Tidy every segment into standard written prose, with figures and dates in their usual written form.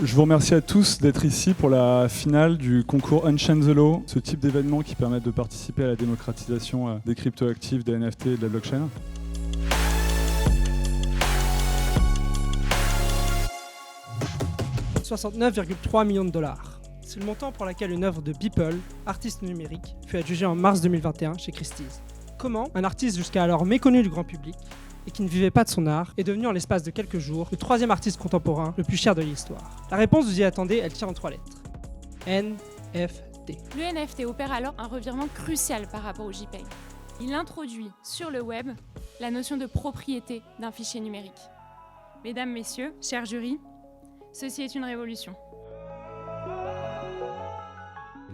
Je vous remercie à tous d'être ici pour la finale du concours Unchain the Law, ce type d'événement qui permet de participer à la démocratisation des cryptoactifs, des NFT et de la blockchain. $ 69,3 millions. C'est le montant pour lequel une œuvre de Beeple, artiste numérique, fut adjugée en mars 2021 chez Christie's. Comment un artiste jusqu'alors méconnu du grand public et qui ne vivait pas de son art est devenu en l'espace de quelques jours le 3e artiste contemporain le plus cher de l'histoire? La réponse, vous y attendez, elle tient en 3 lettres. NFT. Le NFT opère alors un revirement crucial par rapport au JPEG. Il introduit sur le web la notion de propriété d'un fichier numérique. Mesdames, messieurs, chers jurys, ceci est une révolution.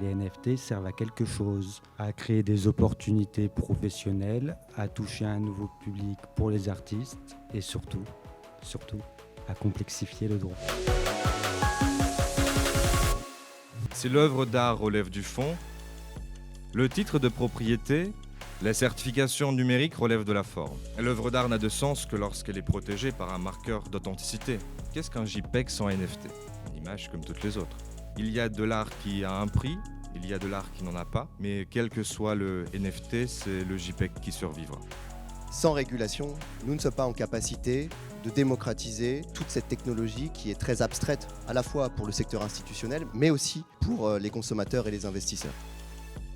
Les NFT servent à quelque chose, à créer des opportunités professionnelles, à toucher un nouveau public pour les artistes et surtout, à complexifier le droit. Si l'œuvre d'art relève du fond, le titre de propriété, la certification numérique relève de la forme. L'œuvre d'art n'a de sens que lorsqu'elle est protégée par un marqueur d'authenticité. Qu'est-ce qu'un JPEG sans NFT? Une image comme toutes les autres. Il y a de l'art qui a un prix, il y a de l'art qui n'en a pas, mais quel que soit le NFT, c'est le JPEG qui survivra. Sans régulation, nous ne sommes pas en capacité de démocratiser toute cette technologie qui est très abstraite, à la fois pour le secteur institutionnel, mais aussi pour les consommateurs et les investisseurs.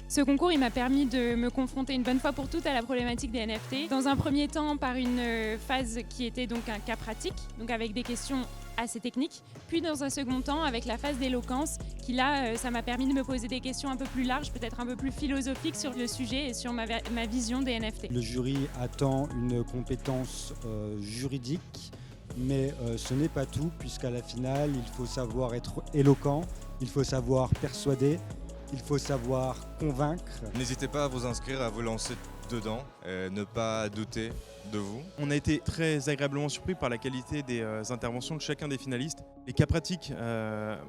Ce concours, il m'a permis de me confronter une bonne fois pour toutes à la problématique des NFT. Dans un premier temps, par une phase qui était donc un cas pratique, donc avec des questions assez techniques. Puis dans un second temps, avec la phase d'éloquence, qui là, ça m'a permis de me poser des questions un peu plus larges, peut-être un peu plus philosophiques sur le sujet et sur ma vision des NFT. Le jury attend une compétence juridique, mais ce n'est pas tout, puisqu'à la finale, il faut savoir être éloquent, il faut savoir persuader, il faut savoir convaincre. N'hésitez pas à vous inscrire, à vous lancer dedans, ne pas douter de vous. On a été très agréablement surpris par la qualité des interventions de chacun des finalistes. Les cas pratiques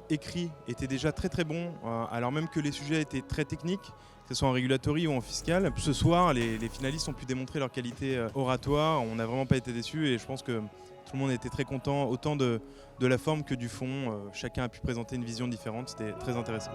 écrits étaient déjà très bons, alors même que les sujets étaient très techniques, que ce soit en régulatory ou en fiscal. Ce soir, les finalistes ont pu démontrer leur qualité oratoire, on n'a vraiment pas été déçus et je pense que tout le monde était très content, autant de la forme que du fond. Chacun a pu présenter une vision différente, c'était très intéressant.